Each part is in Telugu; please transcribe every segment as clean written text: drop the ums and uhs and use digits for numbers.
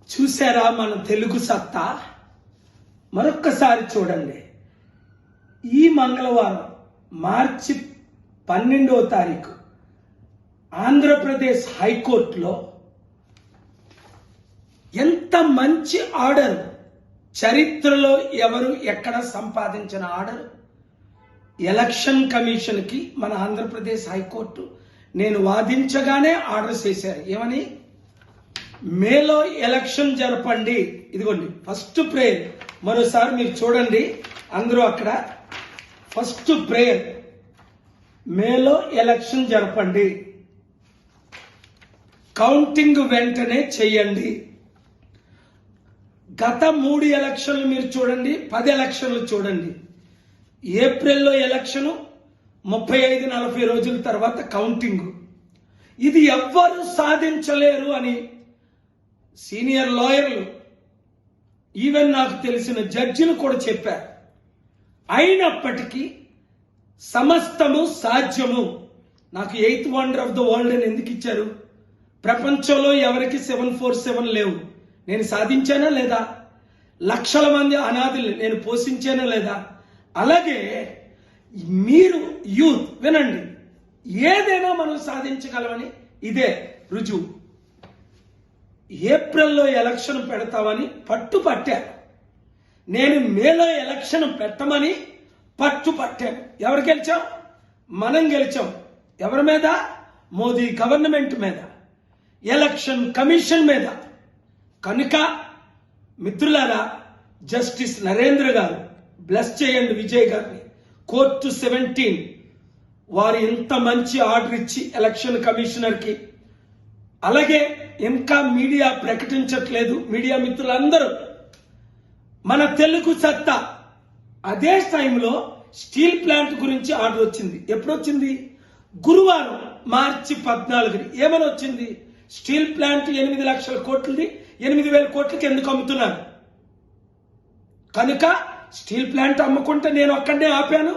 చూసారా మన తెలుగు సత్తా? మరొక్కసారి చూడండి. ఈ మంగళవారం మార్చి 12వ తారీఖు ఆంధ్రప్రదేశ్ హైకోర్టులో ఎంత మంచి ఆర్డర్, చరిత్రలో ఎవరు ఎక్కడ సంపాదించిన ఆర్డర్. ఎలక్షన్ కమిషన్కి మన ఆంధ్రప్రదేశ్ హైకోర్టు నేను వాదించగానే ఆర్డర్ చేశారు. ఏమని? మేలో ఎలక్షన్ జరపండి. ఇదిగోండి ఫస్ట్ ప్రేయర్, మరోసారి మీరు చూడండి అందరూ అక్కడ. ఫస్ట్ ప్రేయర్, మేలో ఎలక్షన్ జరపండి, కౌంటింగ్ వెంటనే చెయ్యండి. గత 3 ఎలక్షన్లు మీరు చూడండి, 10 ఎలక్షన్లు చూడండి. ఏప్రిల్లో ఎలక్షను, 35-40 రోజుల తర్వాత కౌంటింగ్. ఇది ఎవ్వరు సాధించలేరు అని సీనియర్ లాయర్లు, ఈవెన్ నాకు తెలిసిన జడ్జిలు కూడా చెప్పారు. అయినప్పటికీ సమస్తము సాధ్యము. నాకు 8th wonder of the world అని ఎందుకు ఇచ్చారు? ప్రపంచంలో ఎవరికి 747 లేవు. నేను సాధించానా లేదా? లక్షల మంది అనాథుల్ని నేను పోషించానా లేదా? అలాగే మీరు యూత్ వినండి, ఏదైనా మనం సాధించగలమని ఇదే రుజువు. ఏప్రిల్లో ఎలక్షన్ పెడతామని పట్టుపట్టాను. నేను మేలో ఎలక్షన్ పెట్టమని పట్టుపట్టాను. ఎవరు గెలిచాం? మనం గెలిచాం. ఎవరి మీద? మోదీ గవర్నమెంట్ మీద, ఎలక్షన్ కమిషన్ మీద. కనుక మిత్రులారా, జస్టిస్ నరేంద్ర గారు బ్లెస్ చేయండి విజయ్ గారిని. కోర్టు 17 వారు ఇంత మంచి ఆర్డర్ ఇచ్చి ఎలక్షన్ కమిషనర్కి, అలాగే ఇంకా మీడియా ప్రకటించట్లేదు. మీడియా మిత్రులందరూ మన తెలుగు సత్తా. అదే టైంలో స్టీల్ ప్లాంట్ గురించి ఆర్డర్ వచ్చింది. ఎప్పుడు వచ్చింది? గురువారం మార్చి 14. ఏమని వచ్చింది? స్టీల్ ప్లాంట్ 8 లక్షల కోట్లది 8,000 కోట్లకి ఎందుకు అమ్ముతున్నారు? కనుక స్టీల్ ప్లాంట్ అమ్ముకుంటే నేను ఒక్కడే ఆపాను.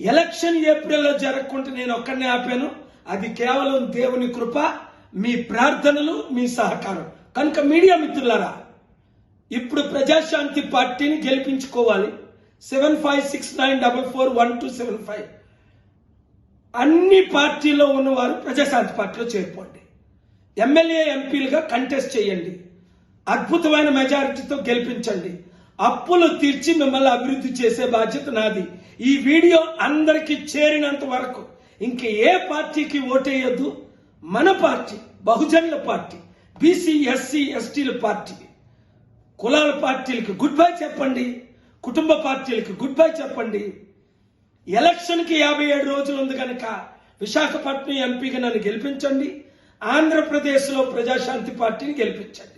ఎలక్షన్ ఏప్రిల్లో జరగకుంటే నేను ఒక్కడే ఆపాను. అది కేవలం దేవుని కృప, మీ ప్రార్థనలు, మీ సహకారం. కనుక మీడియా మిత్రులారా, ఇప్పుడు ప్రజాశాంతి పార్టీని గెలిపించుకోవాలి. 7569441275 అన్ని పార్టీల్లో ఉన్నవారు ప్రజాశాంతి పార్టీలో చేరిపోండి. ఎమ్మెల్యే ఎంపీలుగా కంటెస్ట్ చేయండి. అద్భుతమైన మెజారిటీతో గెలిపించండి. అప్పులు తీర్చి మిమ్మల్ని అభివృద్ధి చేసే బాధ్యత నాది. ఈ వీడియో అందరికీ చేరినంత వరకు ఇంక ఏ పార్టీకి ఓటేయొద్దు. మన పార్టీ బహుజనుల పార్టీ, బీసీ ఎస్సీ ఎస్టీల పార్టీ, కులాల పార్టీలకు గుడ్ బై చెప్పండి, కుటుంబ పార్టీలకు గుడ్ బై చెప్పండి. ఎలక్షన్కి 57 రోజులు ఉంది కనుక విశాఖపట్నం ఎంపీగా నన్ను గెలిపించండి. ఆంధ్రప్రదేశ్లో ప్రజాశాంతి పార్టీని గెలిపించండి.